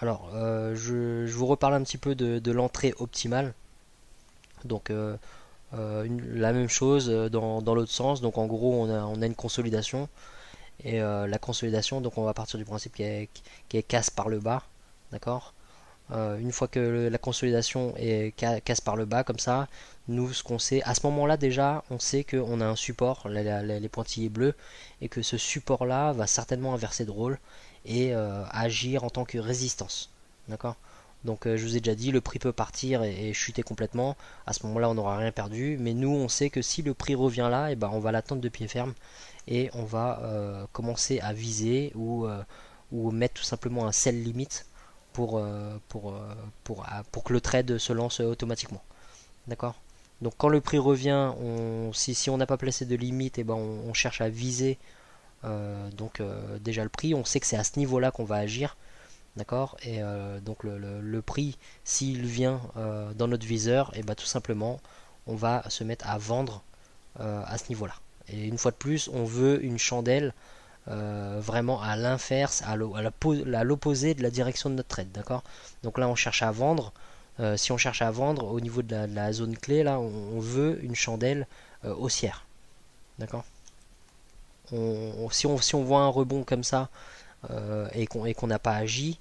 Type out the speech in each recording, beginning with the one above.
Alors, je vous reparle un petit peu de l'entrée optimale. Donc, la même chose dans l'autre sens. Donc, en gros, on a une consolidation. Et la consolidation, donc on va partir du principe qu'elle casse par le bas. D'accord. Une fois que la consolidation est casse par le bas, comme ça, nous, ce qu'on sait, à ce moment-là déjà, on sait qu'on a un support, les pointillés bleus, et que ce support-là va certainement inverser de rôle et agir en tant que résistance. D'accord. Donc je vous ai déjà dit, le prix peut partir et chuter complètement. À ce moment-là, on n'aura rien perdu. Mais nous, on sait que si le prix revient là, et ben, on va l'attendre de pied ferme et on va commencer à viser ou mettre tout simplement un sell limite pour, pour que le trade se lance automatiquement. D'accord. Donc quand le prix revient, si on n'a pas placé de limite, et ben on cherche à viser déjà le prix. On sait que c'est à ce niveau-là qu'on va agir. D'accord. Et donc le prix, s'il vient dans notre viseur, et ben tout simplement, on va se mettre à vendre à ce niveau-là. Et une fois de plus, on veut une chandelle vraiment à l'inverse, à l'opposé de la direction de notre trade, d'accord. Donc là, on cherche à vendre. Si on cherche à vendre au niveau de la zone clé, là, on veut une chandelle haussière, d'accord. Si on voit un rebond comme ça et qu'on n'a pas agi,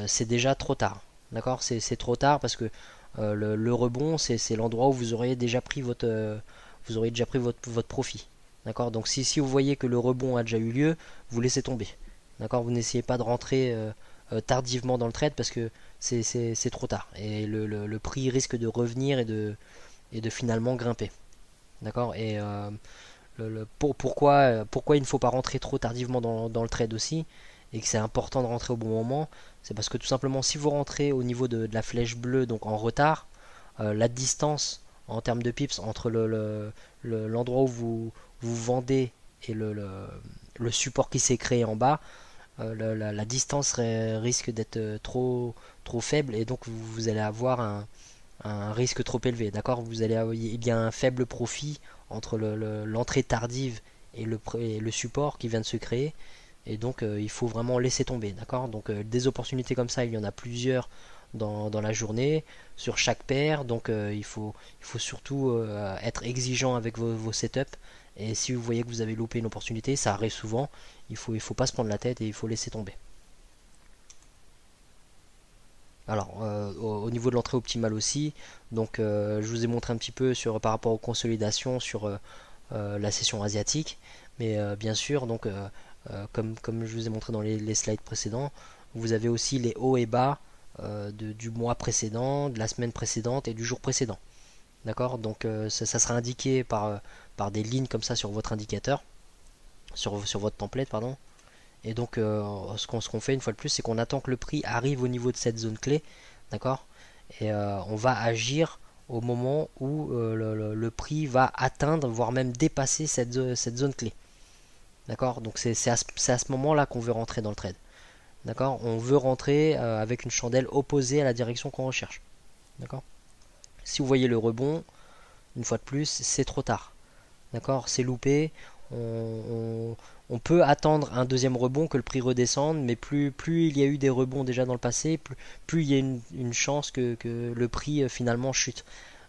c'est déjà trop tard, d'accord. C'est trop tard parce que le rebond, c'est l'endroit où vous auriez déjà pris votre profit. D'accord. Donc si vous voyez que le rebond a déjà eu lieu, vous laissez tomber. D'accord. Vous n'essayez pas de rentrer tardivement dans le trade parce que c'est trop tard. Et le prix risque de revenir et de finalement grimper. D'accord. Et pourquoi il ne faut pas rentrer trop tardivement dans le trade aussi et que c'est important de rentrer au bon moment, c'est parce que tout simplement si vous rentrez au niveau de la flèche bleue, donc en retard, la distance en termes de pips entre l'endroit où vous vendez et le support qui s'est créé en bas, la distance risque d'être trop faible et donc vous allez avoir un risque trop élevé. D'accord. Il y a un faible profit entre l'entrée tardive et le support qui vient de se créer. Et donc il faut vraiment laisser tomber. D'accord. Donc des opportunités comme ça, il y en a plusieurs dans la journée, sur chaque paire. Donc il faut surtout être exigeant avec vos setups. Et si vous voyez que vous avez loupé une opportunité, ça arrive souvent, il faut pas se prendre la tête et il faut laisser tomber. Alors, au niveau de l'entrée optimale aussi, donc je vous ai montré un petit peu par rapport aux consolidations sur la session asiatique, mais bien sûr, donc comme je vous ai montré dans les slides précédents, vous avez aussi les hauts et bas du mois précédent, de la semaine précédente et du jour précédent. D'accord. Donc ça sera indiqué par des lignes comme ça sur votre indicateur, sur votre template, pardon. Et donc ce qu'on fait une fois de plus, c'est qu'on attend que le prix arrive au niveau de cette zone clé, d'accord. Et on va agir au moment où le prix va atteindre, voire même dépasser cette zone clé, d'accord. Donc c'est à ce moment-là qu'on veut rentrer dans le trade, d'accord. On veut rentrer avec une chandelle opposée à la direction qu'on recherche, d'accord. Si vous voyez le rebond, une fois de plus, c'est trop tard. D'accord. C'est loupé. On peut attendre un deuxième rebond, que le prix redescende, mais plus il y a eu des rebonds déjà dans le passé, plus il y a une chance que le prix finalement chute.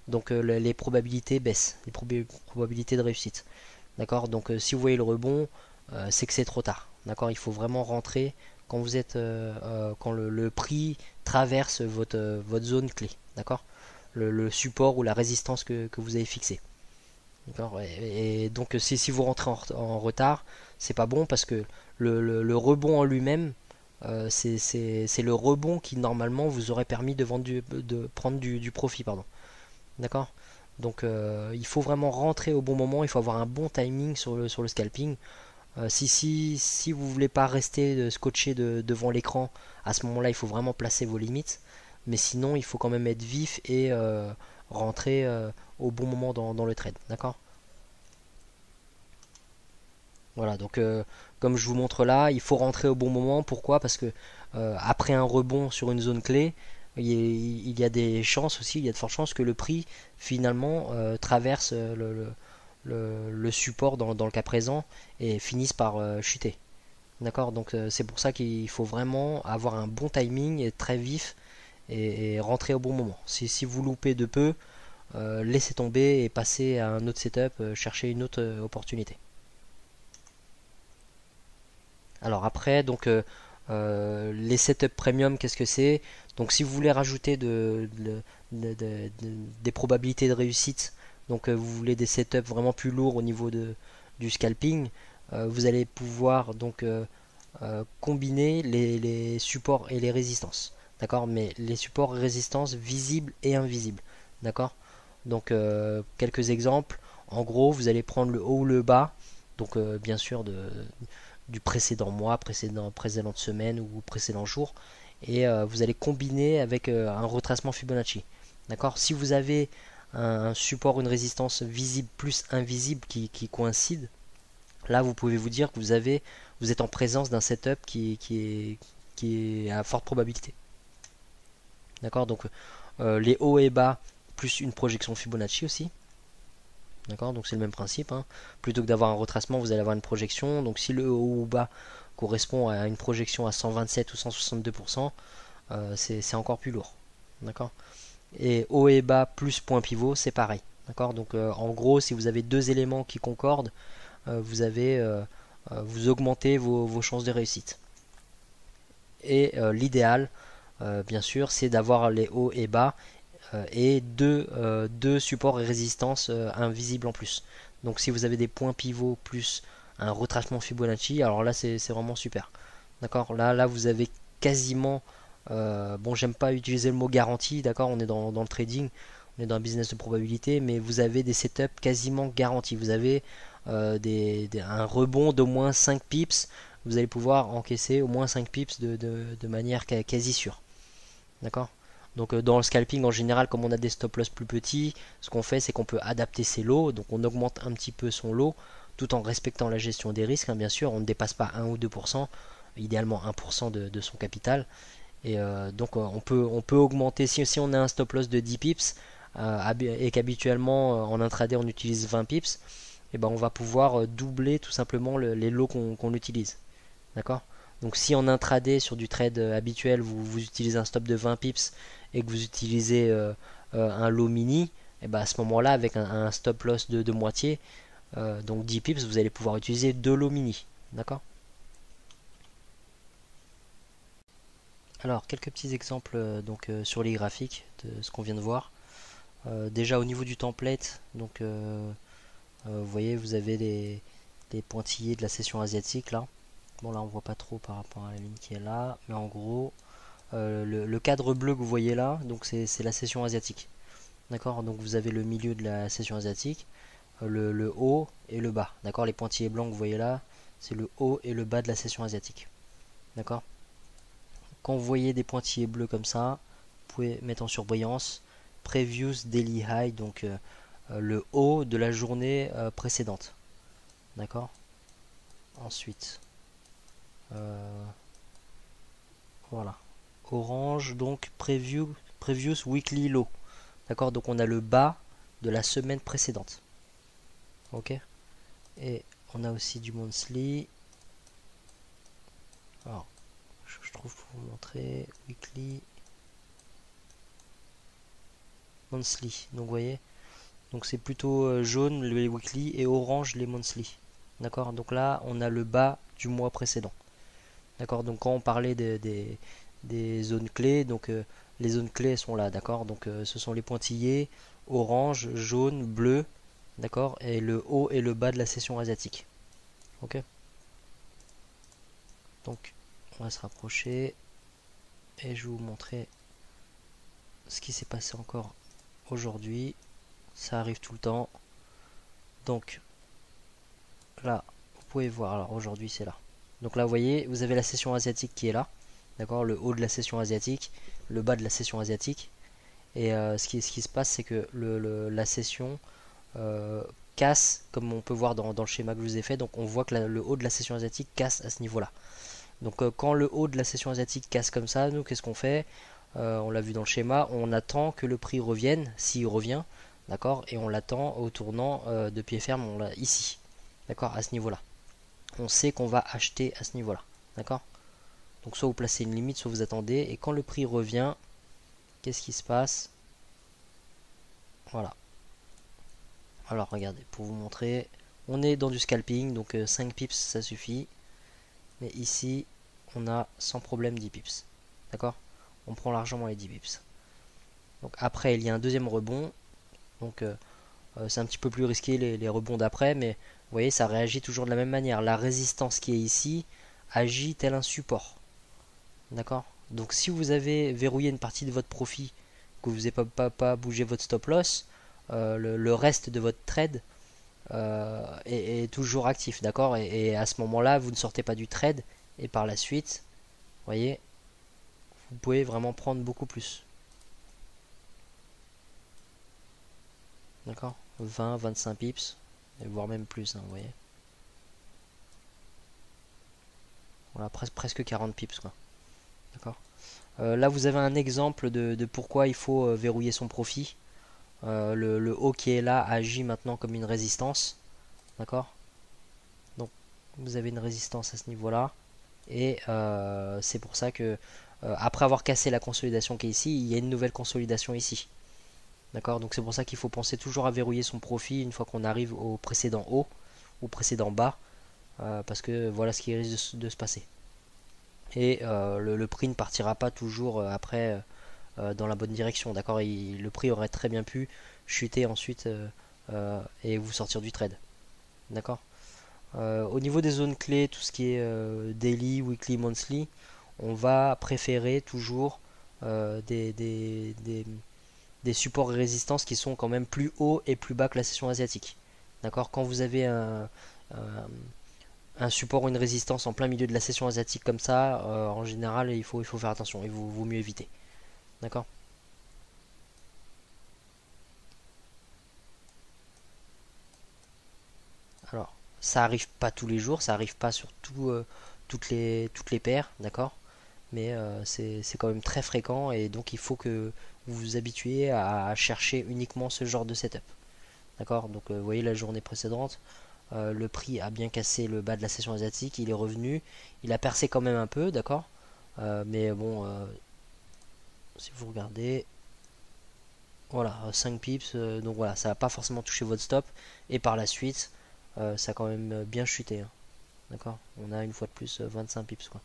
Donc les probabilités baissent, les probabilités de réussite. D'accord. Donc si vous voyez le rebond, c'est que c'est trop tard. D'accord. Il faut vraiment rentrer quand quand le prix traverse votre zone clé. D'accord. Le support ou la résistance que vous avez fixé. D'accord. Et donc si vous rentrez en retard, c'est pas bon parce que le rebond en lui-même, c'est le rebond qui normalement vous aurait permis de prendre du profit, pardon. D'accord. Donc il faut vraiment rentrer au bon moment, il faut avoir un bon timing sur le scalping. Si vous voulez pas rester scotché devant l'écran, à ce moment-là, il faut vraiment placer vos limites. Mais sinon, il faut quand même être vif et rentrer au bon moment dans le trade. D'accord. Voilà, donc comme je vous montre là, il faut rentrer au bon moment. Pourquoi? Parce que après un rebond sur une zone clé, il y a des chances aussi, il y a de fortes chances que le prix finalement traverse le support dans le cas présent et finisse par chuter. D'accord, donc c'est pour ça qu'il faut vraiment avoir un bon timing et être très vif et rentrer au bon moment. Si vous loupez de peu, laissez tomber et passez à un autre setup, chercher une autre opportunité. Alors après, donc les setups premium, qu'est-ce que c'est? Donc si vous voulez rajouter des probabilités de réussite, donc vous voulez des setups vraiment plus lourds au niveau du scalping, vous allez pouvoir donc combiner les supports et les résistances. D'accord? Mais les supports et résistances visibles et invisibles. D'accord? Donc quelques exemples. En gros, vous allez prendre le haut ou le bas. Donc bien sûr du précédent mois, précédente semaine ou précédent jour. Et vous allez combiner avec un retracement Fibonacci. D'accord? Si vous avez un support, une résistance visible plus invisible qui coïncide, là vous pouvez vous dire que vous êtes en présence d'un setup qui est à forte probabilité. D'accord? Donc les hauts et bas plus une projection Fibonacci aussi. D'accord? Donc c'est le même principe, hein. Plutôt que d'avoir un retracement, vous allez avoir une projection. Donc si le haut ou bas correspond à une projection à 127 ou 162%, c'est encore plus lourd. D'accord? Et haut et bas plus point pivot, c'est pareil. D'accord? Donc en gros, si vous avez deux éléments qui concordent, vous augmentez vos chances de réussite. Et l'idéal, bien sûr, c'est d'avoir les hauts et bas et deux supports et résistances invisibles en plus. Donc si vous avez des points pivots plus un retracement Fibonacci, alors là c'est vraiment super. D'accord, là vous avez quasiment, bon j'aime pas utiliser le mot garantie, d'accord, on est dans le trading, on est dans un business de probabilité, mais vous avez des setups quasiment garantis. Vous avez un rebond d'au moins 5 pips, vous allez pouvoir encaisser au moins 5 pips de manière quasi sûre. D'accord? Donc dans le scalping en général, comme on a des stop loss plus petits, ce qu'on fait c'est qu'on peut adapter ses lots, donc on augmente un petit peu son lot tout en respectant la gestion des risques, hein, bien sûr, on ne dépasse pas 1 ou 2%, idéalement 1% de son capital. Et donc on peut augmenter, si on a un stop loss de 10 pips et qu'habituellement en intraday on utilise 20 pips, et ben on va pouvoir doubler tout simplement les lots qu'on utilise. D'accord? Donc si en intraday sur du trade habituel vous utilisez un stop de 20 pips et que vous utilisez un lot mini, et ben à ce moment-là avec un stop loss de moitié, donc 10 pips, vous allez pouvoir utiliser deux lots mini. D'accord? Alors quelques petits exemples donc sur les graphiques de ce qu'on vient de voir. Déjà au niveau du template, donc vous voyez vous avez les pointillés de la session asiatique là. Bon là on voit pas trop par rapport à la ligne qui est là, mais en gros le cadre bleu que vous voyez là, donc c'est la session asiatique. D'accord? Donc vous avez le milieu de la session asiatique, le haut et le bas. D'accord? Les pointillés blancs que vous voyez là, c'est le haut et le bas de la session asiatique. D'accord? Quand vous voyez des pointillés bleus comme ça, vous pouvez mettre en surbrillance Previous Daily High, donc le haut de la journée précédente. D'accord? Ensuite, voilà. Orange, donc Previous Weekly Low. D'accord? Donc on a le bas de la semaine précédente. Ok? Et on a aussi du monthly. Alors, je trouve pour vous montrer weekly, monthly. Donc vous voyez, donc c'est plutôt jaune les weekly et orange les monthly. D'accord? Donc là, on a le bas du mois précédent. D'accord? Donc quand on parlait des zones clés, donc les zones clés sont là, d'accord? Donc ce sont les pointillés orange, jaune, bleu, d'accord? Et le haut et le bas de la session asiatique. Ok? Donc on va se rapprocher et je vais vous montrer ce qui s'est passé encore aujourd'hui. Ça arrive tout le temps. Donc là, vous pouvez voir, alors aujourd'hui c'est là. Donc là, vous voyez, vous avez la session asiatique qui est là. D'accord? Le haut de la session asiatique, le bas de la session asiatique. Et ce qui se passe, c'est que la session casse, comme on peut voir dans le schéma que je vous ai fait. Donc on voit que le haut de la session asiatique casse à ce niveau-là. Donc quand le haut de la session asiatique casse comme ça, nous, qu'est-ce qu'on fait? On l'a vu dans le schéma, on attend que le prix revienne, s'il revient, d'accord? Et on l'attend au tournant de pied ferme, on l'a ici, d'accord? À ce niveau-là. on sait qu'on va acheter à ce niveau-là. D'accord? Donc soit vous placez une limite, soit vous attendez. Et quand le prix revient, qu'est-ce qui se passe? Voilà. Alors regardez, pour vous montrer, on est dans du scalping, donc 5 pips ça suffit. Mais ici, on a sans problème 10 pips. D'accord? On prend largement les 10 pips. Donc après, il y a un deuxième rebond. Donc c'est un petit peu plus risqué les rebonds d'après, mais vous voyez, ça réagit toujours de la même manière. La résistance qui est ici agit tel un support. D'accord? Donc si vous avez verrouillé une partie de votre profit, que vous n'avez pas bougé votre stop loss, le reste de votre trade est toujours actif. D'accord? Et à ce moment-là, vous ne sortez pas du trade. Et par la suite, vous voyez, vous pouvez vraiment prendre beaucoup plus. D'accord? 20, 25 pips, voire même plus, hein, vous voyez. Voilà, presque 40 pips, quoi. D'accord? Là, vous avez un exemple de pourquoi il faut verrouiller son profit. Le haut qui est là agit maintenant comme une résistance. D'accord? Donc, vous avez une résistance à ce niveau-là. Et c'est pour ça que, après avoir cassé la consolidation qui est ici, il y a une nouvelle consolidation ici. D'accord? Donc, c'est pour ça qu'il faut penser toujours à verrouiller son profit une fois qu'on arrive au précédent haut ou précédent bas. Parce que voilà ce qui risque de se passer. Et le prix ne partira pas toujours après dans la bonne direction. D'accord? Le prix aurait très bien pu chuter ensuite et vous sortir du trade. D'accord? Au niveau des zones clés, tout ce qui est daily, weekly, monthly, on va préférer toujours des supports et résistances qui sont quand même plus hauts et plus bas que la session asiatique. D'accord? Quand vous avez un support ou une résistance en plein milieu de la session asiatique comme ça, en général, il faut faire attention. Il vaut mieux éviter. D'accord? Alors, ça arrive pas tous les jours, ça arrive pas sur toutes les paires, d'accord? Mais c'est quand même très fréquent et donc il faut que vous vous habituez à chercher uniquement ce genre de setup. D'accord? Donc vous voyez la journée précédente, le prix a bien cassé le bas de la session asiatique, il est revenu, il a percé quand même un peu, d'accord? Mais bon, si vous regardez, voilà, 5 pips, donc voilà, ça n'a pas forcément touché votre stop, et par la suite, ça a quand même bien chuté, hein. D'accord? On a une fois de plus 25 pips, quoi.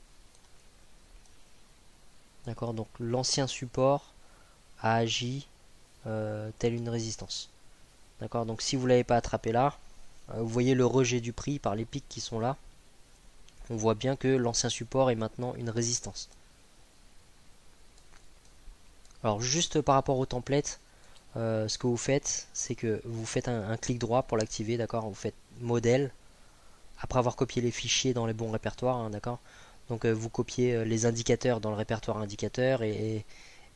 D'accord? Donc l'ancien support a agi telle une résistance. D'accord? Donc si vous ne l'avez pas attrapé là, vous voyez le rejet du prix par les pics qui sont là. On voit bien que l'ancien support est maintenant une résistance. Alors juste par rapport au template, ce que vous faites, c'est que vous faites un clic droit pour l'activer, d'accord? Vous faites modèle, après avoir copié les fichiers dans les bons répertoires, hein, d'accord? Donc vous copiez les indicateurs dans le répertoire indicateur et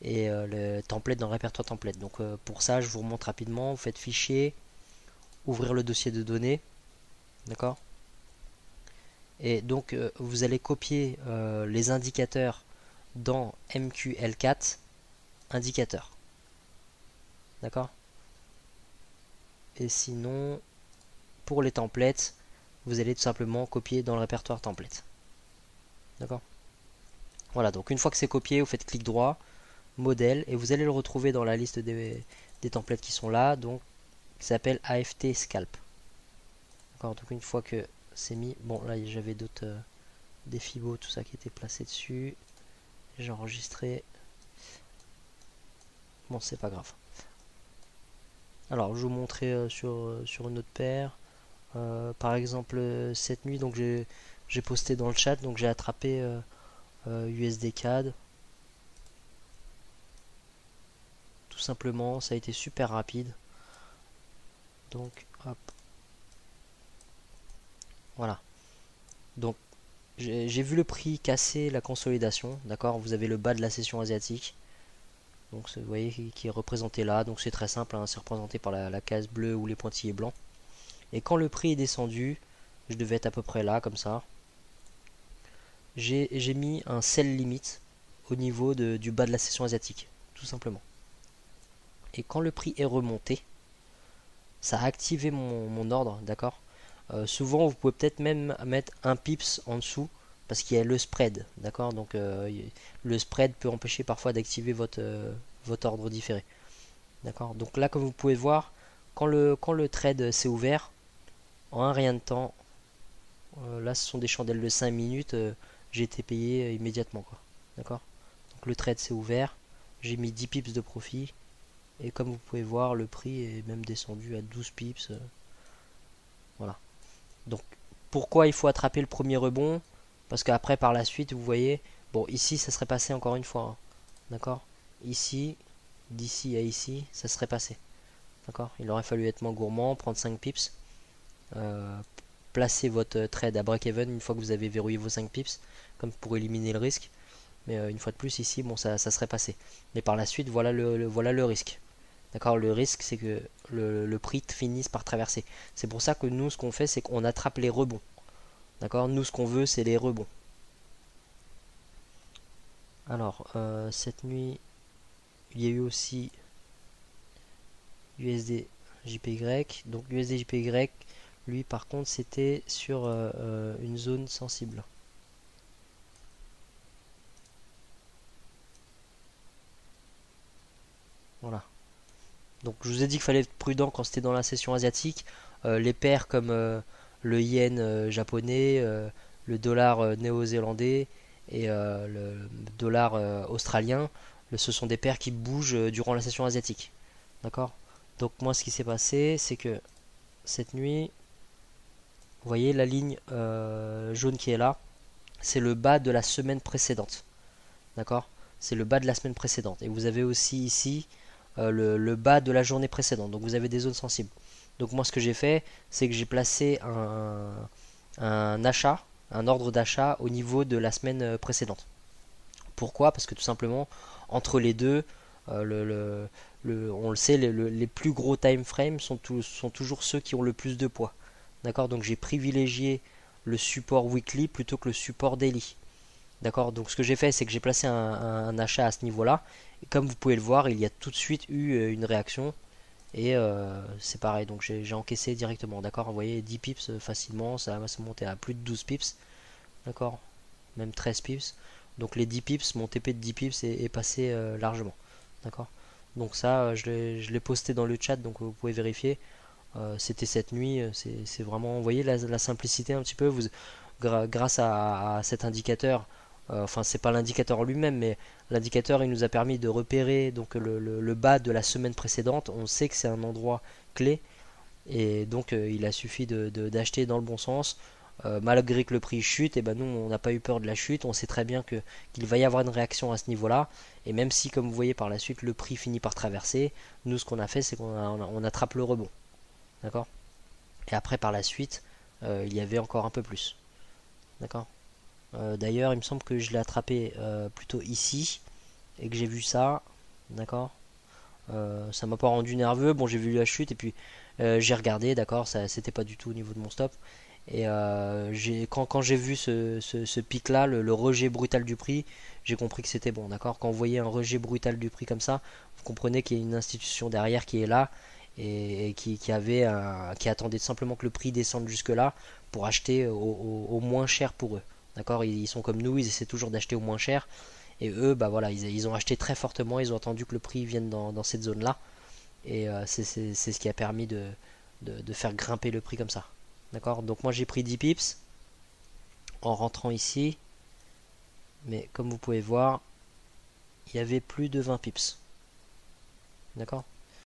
le template dans le répertoire template. Donc pour ça, je vous remontre rapidement. Vous faites fichier, ouvrir le dossier de données, d'accord? Et donc vous allez copier les indicateurs dans MQL4 indicateur, d'accord? Et sinon, pour les templates, vous allez tout simplement copier dans le répertoire template, d'accord? Voilà, donc une fois que c'est copié, vous faites clic droit, modèle, et vous allez le retrouver dans la liste des templates qui sont là, donc qui s'appelle AFT Scalp. D'accord, donc une fois que c'est mis, bon là j'avais d'autres des fibos, tout ça qui était placé dessus, j'ai enregistré, bon c'est pas grave. Alors je vais vous montrer sur une autre paire, par exemple cette nuit, donc j'ai posté dans le chat, donc j'ai attrapé USD CAD. Tout simplement, ça a été super rapide. Donc, hop. Voilà. Donc, j'ai vu le prix casser la consolidation. D'accord? Vous avez le bas de la session asiatique. Donc, vous voyez qui est représenté là. Donc, c'est très simple, hein, c'est représenté par la case bleue ou les pointillés blancs. Et quand le prix est descendu, je devais être à peu près là, comme ça. J'ai mis un sell limit au niveau du bas de la session asiatique. Tout simplement. Et quand le prix est remonté, ça a activé mon ordre, d'accord? Souvent vous pouvez peut-être même mettre un pips en dessous parce qu'il y a le spread, d'accord. Donc le spread peut empêcher parfois d'activer votre ordre différé, d'accord. Donc là, comme vous pouvez voir, quand le trade s'est ouvert, en un rien de temps, là ce sont des chandelles de 5 minutes, j'ai été payé immédiatement, quoi, d'accord. Donc le trade s'est ouvert, j'ai mis 10 pips de profit, et comme vous pouvez voir, le prix est même descendu à 12 pips, voilà. Donc pourquoi il faut attraper le premier rebond? Parce qu'après par la suite, vous voyez, bon ici ça serait passé encore une fois, hein, d'accord. Ici, d'ici à ici, ça serait passé, d'accord. Il aurait fallu être moins gourmand, prendre 5 pips, euh, placer votre trade à break-even une fois que vous avez verrouillé vos 5 pips, comme pour éliminer le risque. Mais une fois de plus ici, bon ça serait passé. Mais par la suite, voilà le risque. D'accord, le risque c'est que le prix finisse par traverser. C'est pour ça que nous ce qu'on fait c'est qu'on attrape les rebonds. D'accord, nous ce qu'on veut c'est les rebonds. Alors cette nuit il y a eu aussi USD JPY. Donc USD JPY lui par contre c'était sur une zone sensible. Voilà. Donc je vous ai dit qu'il fallait être prudent quand c'était dans la session asiatique. Les paires comme le yen japonais, le dollar néo-zélandais et le dollar australien, ce sont des paires qui bougent durant la session asiatique. D'accord. Donc moi ce qui s'est passé, c'est que cette nuit, vous voyez la ligne jaune qui est là, c'est le bas de la semaine précédente. D'accord. C'est le bas de la semaine précédente. Et vous avez aussi ici le bas de la journée précédente. Donc vous avez des zones sensibles. Donc moi ce que j'ai fait, c'est que j'ai placé un achat, un ordre d'achat au niveau de la semaine précédente. Pourquoi? Parce que tout simplement, entre les deux, on le sait, les plus gros time frames sont toujours ceux qui ont le plus de poids. D'accord. Donc j'ai privilégié le support weekly plutôt que le support daily. D'accord, donc ce que j'ai fait, c'est que j'ai placé un achat à ce niveau-là. Et comme vous pouvez le voir, il y a tout de suite eu une réaction. Et c'est pareil, donc j'ai encaissé directement. D'accord, vous voyez, 10 pips facilement, ça va se monter à plus de 12 pips. D'accord, même 13 pips. Donc les 10 pips, mon TP de 10 pips est passé largement. D'accord, donc ça, je l'ai posté dans le chat, donc vous pouvez vérifier. C'était cette nuit, c'est vraiment, vous voyez la simplicité un petit peu. Grâce à cet indicateur, enfin c'est pas l'indicateur lui-même, mais l'indicateur il nous a permis de repérer donc le bas de la semaine précédente. On sait que c'est un endroit clé et donc il a suffi d'acheter dans le bon sens. Malgré que le prix chute, et ben nous on n'a pas eu peur de la chute, on sait très bien qu'il va y avoir une réaction à ce niveau-là, et même si comme vous voyez par la suite le prix finit par traverser, nous ce qu'on a fait c'est qu'on attrape le rebond, d'accord. Et après par la suite il y avait encore un peu plus, d'accord. D'ailleurs, il me semble que je l'ai attrapé plutôt ici et que j'ai vu ça, d'accord. Ça m'a pas rendu nerveux. Bon, j'ai vu la chute et puis j'ai regardé, d'accord. Ça, c'était pas du tout au niveau de mon stop. Et quand j'ai vu ce pic-là, le rejet brutal du prix, j'ai compris que c'était bon, d'accord. Quand vous voyez un rejet brutal du prix comme ça, vous comprenez qu'il y a une institution derrière qui est là et qui attendait simplement que le prix descende jusque là pour acheter au moins cher pour eux. D'accord, ils sont comme nous, ils essaient toujours d'acheter au moins cher. Et eux, bah voilà, ils ont acheté très fortement, ils ont attendu que le prix vienne dans cette zone-là. Et c'est ce qui a permis de faire grimper le prix comme ça. D'accord, donc moi j'ai pris 10 pips en rentrant ici. Mais comme vous pouvez voir, il y avait plus de 20 pips. D'accord.